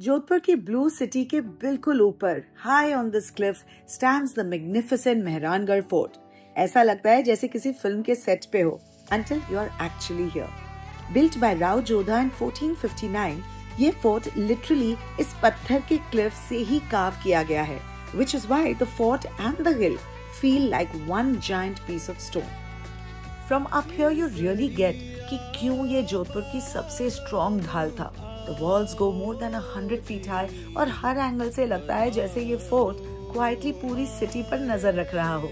जोधपुर की blue city के बिल्कुल ऊपर high on this Cliff stands the magnificent Mehrangarh fort. ऐसा लगता है जैसे किसी फिल्म के सेट पे हो until you are actually here. Built by Rao Jodha in 1459, ये फोर्ट लिटरली इस पत्थर के क्लिफ से ही कार्व किया गया है, which is why the fort and the hill feel like one giant piece of stone. From up here you really get कि क्यों ये जोधपुर की सबसे स्ट्रॉन्ग ढाल था। The walls go more than 100 feet high और हर एंगल से लगता है जैसे ये फोर्ट क्वाइटली पूरी सिटी पर नजर रख रहा हो।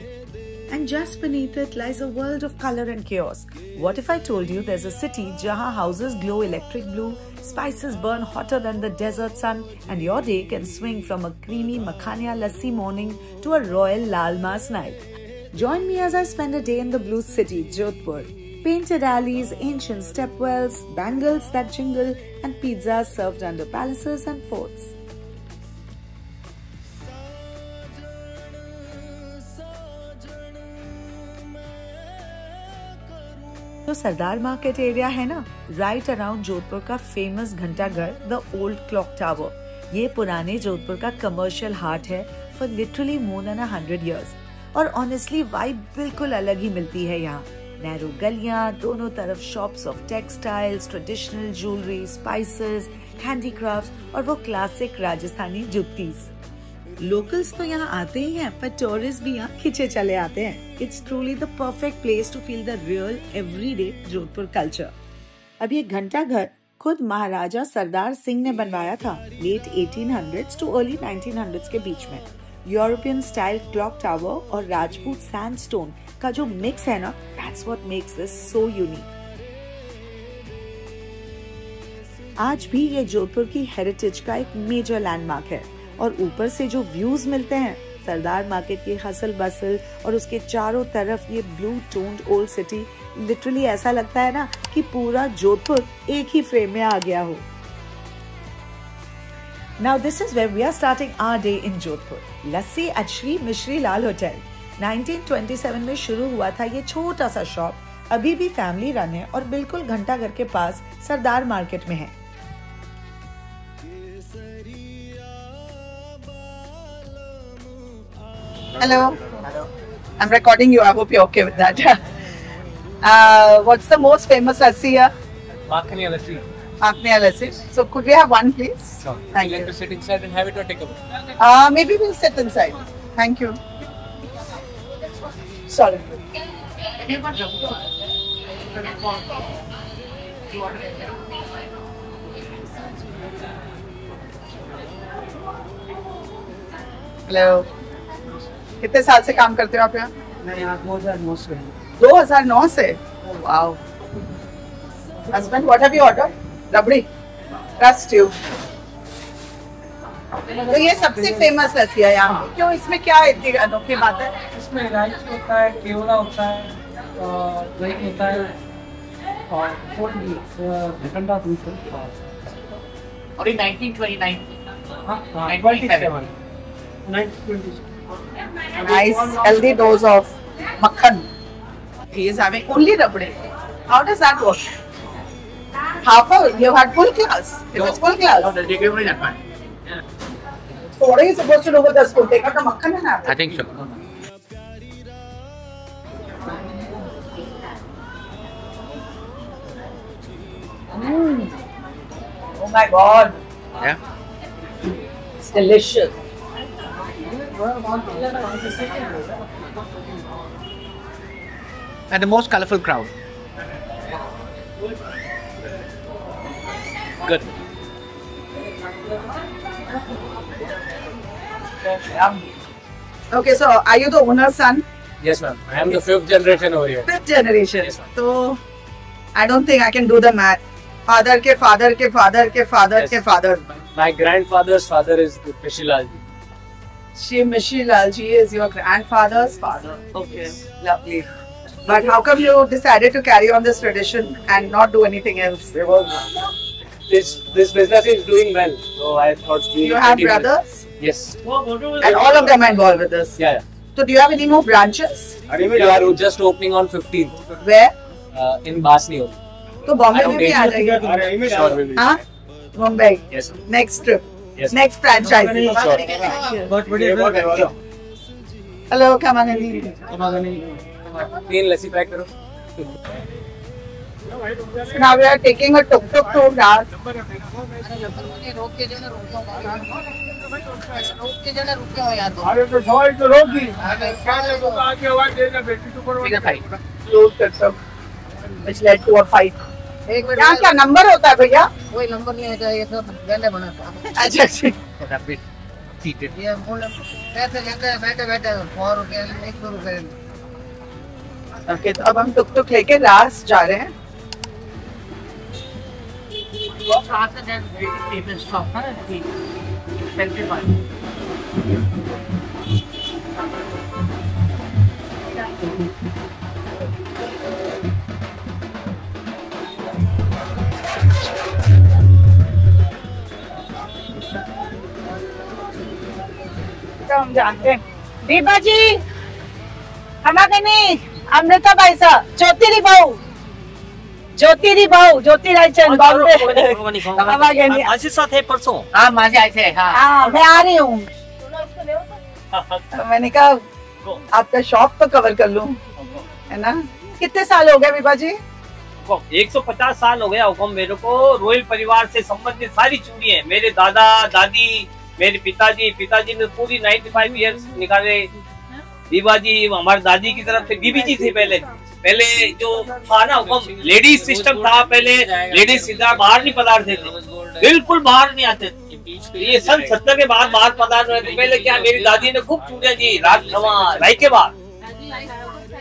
And just beneath it lies a world of color and chaos. What if I told you there's a city जहाँ houses glow electric blue, spices burn hotter than the desert sun, and your day can swing from a creamy makhania lassi morning to a royal lal mas night. Join me as I spend a day in the blue city, Jodhpur. Painted alleys, ancient stepwells, bangles that jingle, and pizzas served under palaces and forts. तो सरदार market area है ना, right around Jodhpur का famous Ghantaghar the old clock tower. ये पुराने जोधपुर का commercial heart है for literally more than 100 years। और honestly vibe बिल्कुल अलग ही मिलती है यहाँ। नैरो गलियां, दोनों तरफ shops of textiles, traditional jewellery, spices, handicrafts और वो क्लासिक राजस्थानी जुत्तीज। लोकल्स तो यहाँ आते ही हैं, पर टूरिस्ट भी यहाँ खिंचे चले आते हैं। It's truly the perfect place to feel the real everyday Jodhpur culture. अब ये घंटाघर खुद महाराजा सरदार सिंह ने बनवाया था late 1800s too early 1900s के बीच में। यूरोपियन स्टाइल क्लॉक टावर और राजपूत सैंडस्टोन का जो मिक्स है ना, that's what makes this so unique. आज भी ये जोधपुर की हेरिटेज का एक मेजर लैंडमार्क है और ऊपर से जो व्यूज मिलते हैं सरदार मार्केट की हसल बसल और उसके चारों तरफ ये blue toned old city, literally ऐसा लगता है ना कि पूरा जोधपुर एक ही फ्रेम में आ गया हो। Now this is where we are starting our day in Jodhpur. Lassi at Shri Mishri Lal hotel. 1927 में शुरू हुआ था ये छोटा सा शॉप, अभी भी फैमिली रन है और बिल्कुल घंटाघर के पास सरदार मार्केट में है। Hello. Hello. I'm recording you. I hope you're okay with that. What's the most famous lassi here? Makhaniya lassi. Makhaniya lassi. So could we have one, please? Sure. Thank you. you. Like to sit inside and have it or take away? Maybe we'll sit inside. Thank you. Sorry. Hello. कितने साल से काम करते हो आप यहाँ? मैं यहाँ 2009 से हूँ। 2009 से? Wow. Husband, what have you ordered? Rabri. Trust you. तो ये सबसे फेमस लस्सी है यहाँ की। क्यों, इसमें क्या इतनी अनोखी बात है? इसमें राइस होता है, केवड़ा होता है, दही होता है और ठंडा दूध है। और ये 1929. हाँ, 1927. 1927. Nice healthy dose of makhan. He is having only rabdi. How does that work? Half a, you had full class. It was full class. No, they gave me that one. So what are you supposed to do with the spoon? Take out the makhan and have it? I think so. Oh my God. Yeah. It's delicious. And the most colorful crowd. Good. Okay, so are you the owner's son? Yes, ma'am. I am the 5th generation over here. 5th generation. Yes, ma'am. So I don't think I can do the math. Father ke father ke father ke father Yes. ke father. My grandfather's father is Pishilal. Shri Mishi Lalji is your grandfather's father. Okay, lovely. But how come you decided to carry on this tradition and not do anything else? Because this business is doing well, so I thought we. You have brothers? Yes. And all of them are involved with this? Yeah. So do you have any more branches? We are just opening on 15th. Where? In Basni. तो बॉम्बे में भी आ जाएगा। Sure, we will. हाँ, Mumbai. Yes. Next trip. next franchise. बहुत बढ़िया। Hello, Kamagani. तीन लस्सी pack करो। Now we are taking a tuk-tuk to Ras. Which led to a fight. यहाँ क्या नंबर होता है भैया? कोई नंबर नहीं होता, ये सब गंदे बनाता है। अच्छा अच्छा। ये पैसे लेते हैं बैठे बैठे 100 रुपए 100 रुपए। ओके, तो अब हम टुक-टुक लेके रास जा रहे हैं। तो हम जानते हैं दीपा जी, हमागनी, अमृता भाई साहब, ज्योतिरी बहू, ज्योति रायचंद बॉम्बे, हमागनी आशीष साथ है परसों। हाँ माजे आए थे। हाँ मैं आ रही हूँ। मैंने कहा आपका शॉप तो कवर कर लूँ, है ना? कितने साल हो गए विभा जी? 150 साल हो गया हुक्म मेरे को। रॉयल परिवार से संबंधित सारी चूड़ी है। मेरे दादा दादी, मेरे पिताजी ने पूरी 95 ईयर्स निकाले। दीवा जी हमारी दादी की तरफ से बीबी जी थे। पहले जो था ना हुक्म, लेडीज सिस्टम था। पहले लेडीज सीधा बाहर नहीं पधारते थे, बिल्कुल बाहर नहीं आते थे। ये सन 70 के बाद बाहर पधार रहे थे। पहले क्या मेरी दादी ने खूब चूड़ियां दी।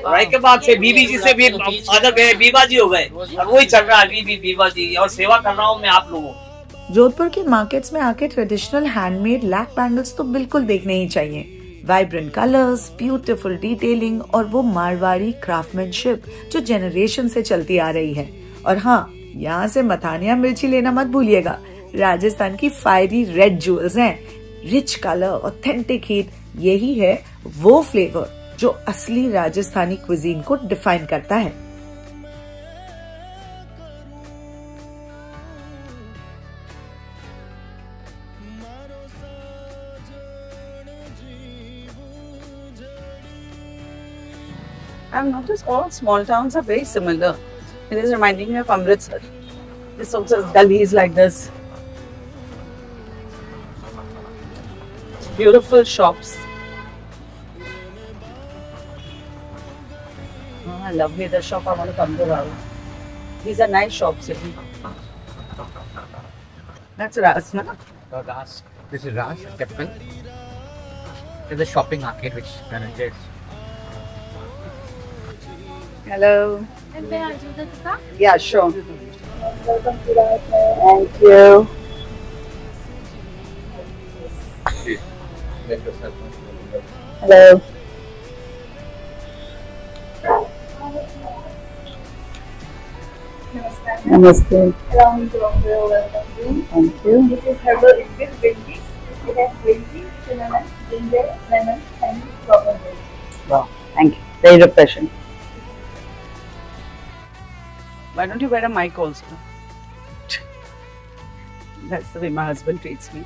राय के बाद से बीबी जी से भी आदर गए, बीबा जी हो गए, और वही चल रहा है अभी भी बीबा जी। और सेवा कर रहा हूँ मैं आप लोगों। जोधपुर के मार्केट्स में आके ट्रेडिशनल हैंडमेड लैक बैंगल्स तो बिल्कुल देखने ही चाहिए। वाइब्रेंट कलर्स, ब्यूटीफुल डिटेलिंग और वो मारवाड़ी क्राफ्टमैनशिप जो जनरेशन से चलती आ रही है। और हाँ, यहाँ से मथानिया मिर्ची लेना मत भूलिएगा। राजस्थान की फायरी रेड ज्वेल्स हैं। रिच कलर, ऑथेंटिक हीट, यही है वो फ्लेवर जो असली राजस्थानी क्विजीन को डिफाइन करता है। I've noticed all small towns are very similar. It is reminding me of Amritsar. This also is gullies like this. Beautiful shops. Oh, I love the shop. I want to come to Rao. These are nice shops. That's Ras, na? Ras. This is Ras, capital. There's a shopping arcade which manages. Hello. Yeah, sure. Welcome to Ras. Thank you. Hello. Namaste. Thank you. This is herbal English green tea. It has green tea, cinnamon, ginger, lemon, and strawberry. Wow, thank you. Very refreshing. Why don't you wear a mic also? That's the way my husband treats me.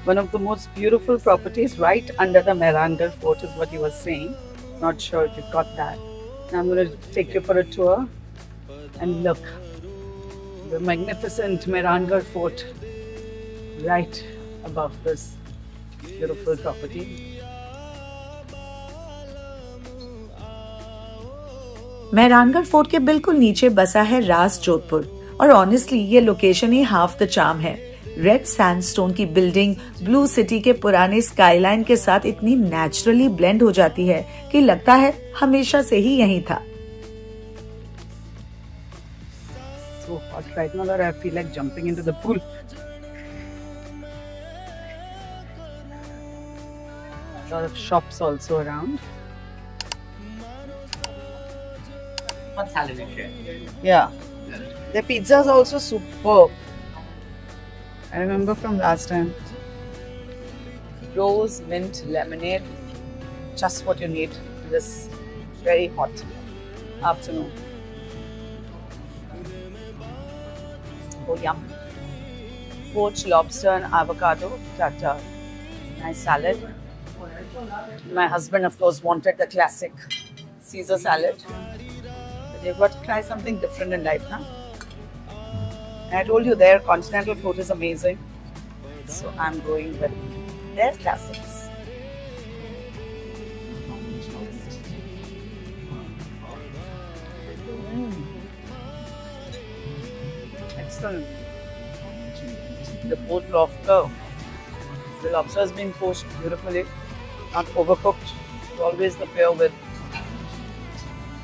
One of the most beautiful properties right under the Mehrangarh Fort is what he was saying. Not sure if you got that. Now I'm going to take you for a tour and look. The magnificent Mehrangarh Fort right above this beautiful property. Mehrangarh fort के बिल्कुल नीचे बसा है रास जोधपुर, और honestly ये location he half the charm है। Red sandstone की बिल्डिंग ब्लू सिटी के पुराने स्काईलाइन के साथ इतनी नेचुरली ब्लेंड हो जाती है कि लगता है हमेशा से ही यहीं था। So hot right now that I feel like jumping into the pool. A lot of shops also around. Yeah, the pizza is also superb. I remember from last time. Rose mint lemonade, just what you need this very hot afternoon. Oh yum! poached lobster and avocado tartare. Nice salad. My husband, of course, wanted the classic Caesar salad. But you've got to try something different in life, now. And I told you their continental food is amazing. So I'm going with their classics. Excellent. The poached lobster. The lobster has been poached beautifully, not overcooked. Always the pair with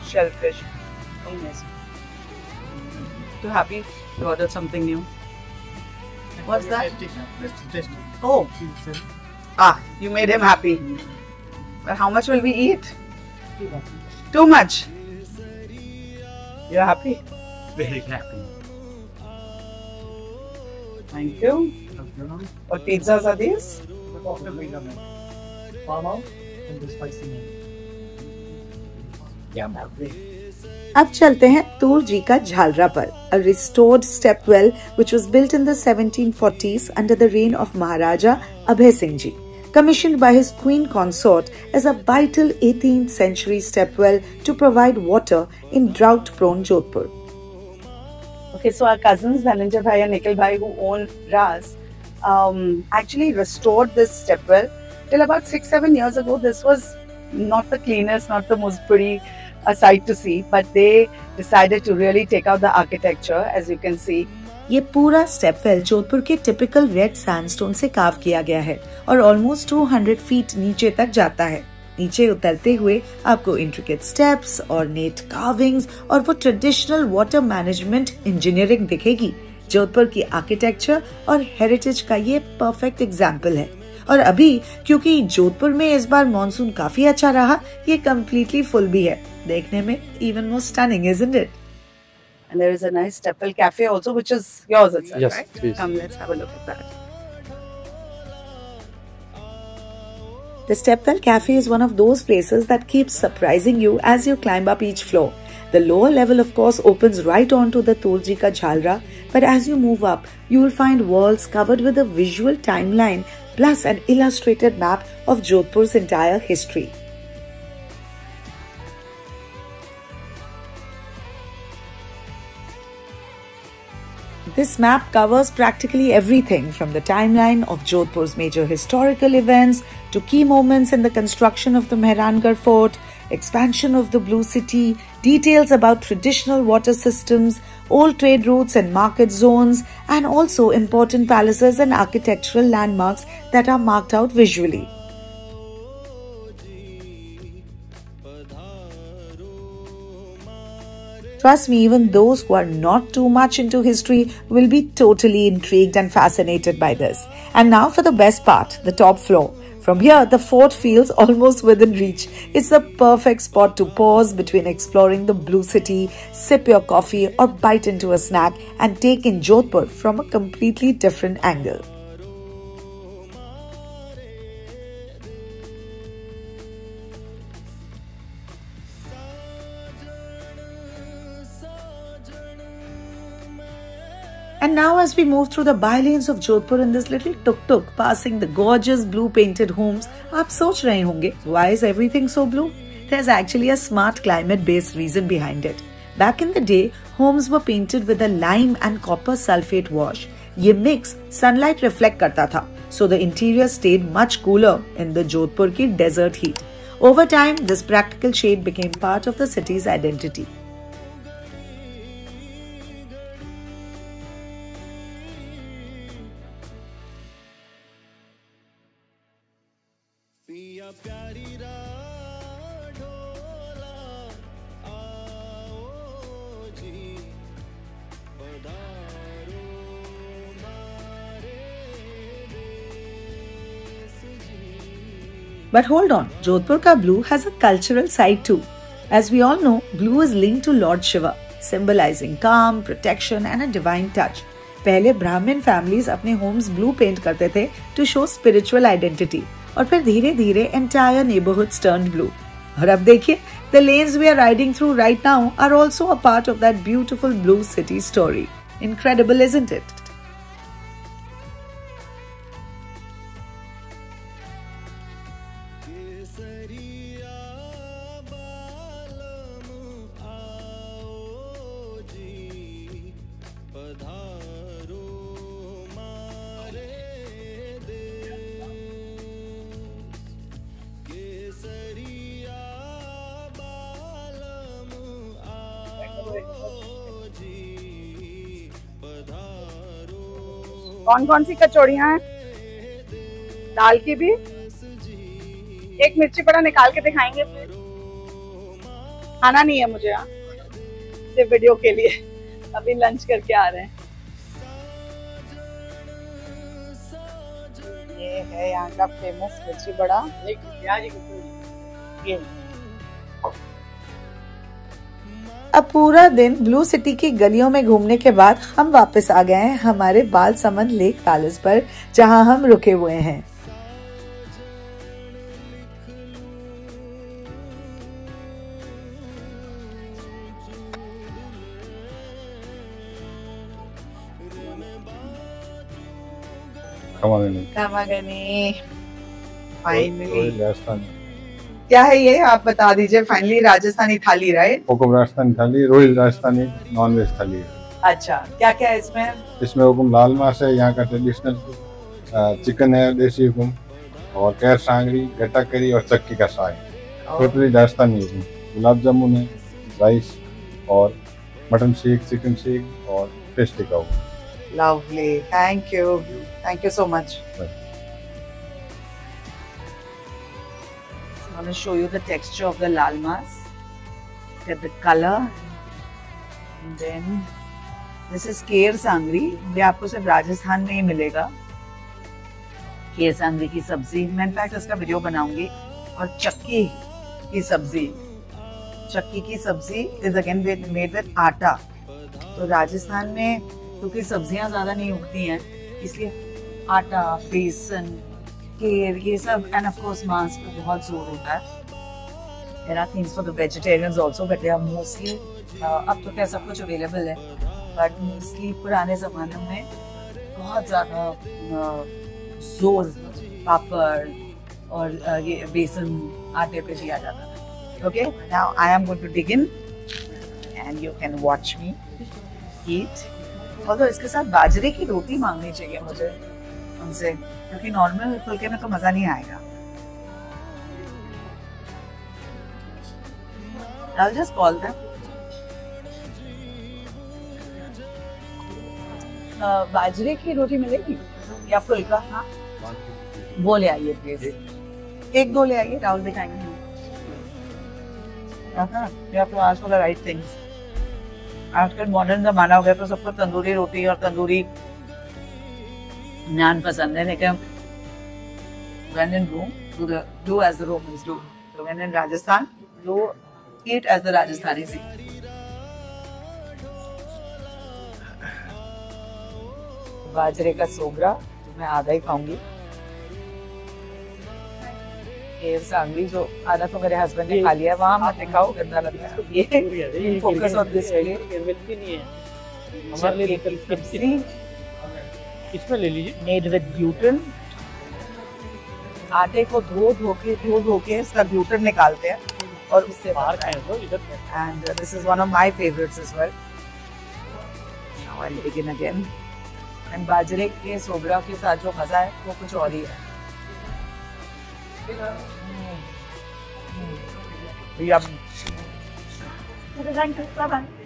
shellfish. Very nice. Too happy to order something new. What's that? Oh, you made him happy. But how much will we eat? Too much. You're happy? Very happy. Thank you. What pizzas are these? Farmhouse and the spicy name. Yeah, अब चलते हैं तूर जी का झालरा पर, a restored step well which was built in the 1740s under the reign of Maharaja Abhay Singh Ji, commissioned by his queen consort as a vital 18th century step well to provide water in drought-prone Jodhpur. Okay, so our cousins Dhananjay Bhai and Nikhil Bhai, who own Ras, actually restored this step well. Till about 6-7 years ago, this was not the cleanest, not the most pretty sight to see, but they decided to really take out the architecture, as you can see. ये पूरा step well Jodhpur के typical red sandstone से curve किया गया है और almost 200 feet नीचे तक जाता है. नीचे उतरते हुए आपको इंट्रिकेट स्टेप्स, ऑर्नेट कार्विंग्स और वो ट्रेडिशनल वाटर मैनेजमेंट इंजीनियरिंग दिखेगी. जोधपुर की आर्किटेक्चर और हेरिटेज का ये परफेक्ट एग्जाम्पल है. और अभी क्योंकि जोधपुर में इस बार मानसून काफी अच्छा रहा, ये कम्प्लीटली फुल भी है. देखने में even more stunning, isn't it? And there is a nice step well cafe also, which is yours itself, Yes, right? please. Come, let's have a look at that. The Stepwell Cafe is one of those places that keeps surprising you as you climb up each floor. The lower level, of course, opens right onto the Turji ka Jhalra, but as you move up, you will find walls covered with a visual timeline plus an illustrated map of Jodhpur's entire history. This map covers practically everything from the timeline of Jodhpur's major historical events to key moments in the construction of the Mehrangarh Fort, expansion of the Blue City, details about traditional water systems, old trade routes and market zones, and also important palaces and architectural landmarks that are marked out visually. Trust me, even those who are not too much into history will be totally intrigued and fascinated by this. And now for the best part, the top floor. From here, the fort feels almost within reach. It's the perfect spot to pause between exploring the Blue City, sip your coffee or bite into a snack and take in Jodhpur from a completely different angle. And now as we move through the bylanes of Jodhpur in this little tuk-tuk passing the gorgeous blue painted homes, आप सोच रहे होंगे, why is everything so blue? There's actually a smart climate based reason behind it. Back in the day, homes were painted with a lime and copper sulfate wash. ये mix sunlight reflect करता था, so the interior stayed much cooler in the Jodhpur की desert heat. Over time, this practical shade became part of the city's identity. But hold on, Jodhpur ka blue has a cultural side too. As we all know, blue is linked to Lord Shiva, symbolizing calm, protection and a divine touch. पहले ब्राह्मण families अपने homes blue paint करते थे to show spiritual identity. और फिर धीरे धीरे entire neighborhoods turned blue. और अब देखिए, the lanes we are riding through right now are also a part of that beautiful blue city story. Incredible, isn't it? कौन कौन सी कचौड़ियाँ हैं? दाल की भी एक मिर्ची बड़ा निकाल के दिखाएंगे। खाना नहीं है मुझे यहाँ, सिर्फ वीडियो के लिए। अभी लंच करके आ रहे हैं। ये है यहाँ का फेमस मिर्ची बड़ा। ये अब पूरा दिन ब्लू सिटी की गलियों में घूमने के बाद हम वापस आ गए हैं हमारे बालसमंद लेक पैलेस पर, जहां हम रुके हुए हैं। फाइनली क्या है ये, आप बता दीजिए। फाइनली राजस्थानी थाली, राइट? हुकुम राजस्थानी थाली, रॉयल राजस्थानी नॉन वेज थाली है। अच्छा, क्या क्या है इसमें? इसमें हुकुम लाल मास है, यहाँ का ट्रेडिशनल चिकन है देसी हुकुम, और कैर सांगरी, गट्टा करी और चक्की का साग। टोटली राजस्थानी हुकुम। गुलाब जामुन है, राइस और मटन सीख, चिकन सीख और fish tikka Hukum. Lovely, thank you so much. I'm going to show you the texture of the lal mas. Look at the color. And then this is केर सांगरी। ये आपको सिर्फ राजस्थान में ही मिलेगा। केर सांगरी की सब्जी, मैं इनफैक्ट इसका वीडियो बनाऊंगी। और चक्की की सब्जी, चक्की की सब्जी इज अगेन मेड विद आटा। तो राजस्थान में क्योंकि सब्जियां ज्यादा नहीं उगती हैं, इसलिए आटा, बेसन, केर, ये सब, एंड ऑफ कोर्स मांस पर बहुत जोर होता है। There are things for the vegetarians also, but they are mostly अब तो क्या सब कुछ अवेलेबल है, बट मोस्टली पुराने ज़माने में बहुत ज़्यादा जोर पापड़ और ये बेसन आटे पे दिया जाता था। Okay, now I am going to dig in and you can watch me eat. और इसके साथ बाजरे की रोटी मांगनी चाहिए मुझे उनसे, क्योंकि नॉर्मल फुलके में तो मजा नहीं आएगा। I'll just call them. बाजरे की रोटी मिलेगी या फुलका? हाँ, वो ले आइए प्लीज, एक दो ले आइए, राहुल दिखाएंगे। You have to ask for the right things. आजकल मॉडर्न जमाना हो गया तो सबको तंदूरी रोटी और तंदूरी नान पसंद है, लेकिन when in Rome, do as the Romans do. So when in Rajasthan, do eat as the Rajasthanis eat. बाजरे का सोगरा मैं आधा ही खाऊंगी। ये सांगरी जो आधा तो मेरे हस्बैंड ने खा लिया, वहाँ मत दिखाओ, गंदा लगता है। ये फोकस ऑन दिस प्लेट। इसमें ले लीजिए। Made with gluten. आटे को धो के इसका ग्लूटेन निकालते हैं और उससे बाहर खाएं तो इधर। And this is one of my favorites as well. Now I'll begin again. And बाजरे के सोगरा के साथ जो मजा है वो कुछ और ही है। Yum. Thank you. Bye bye.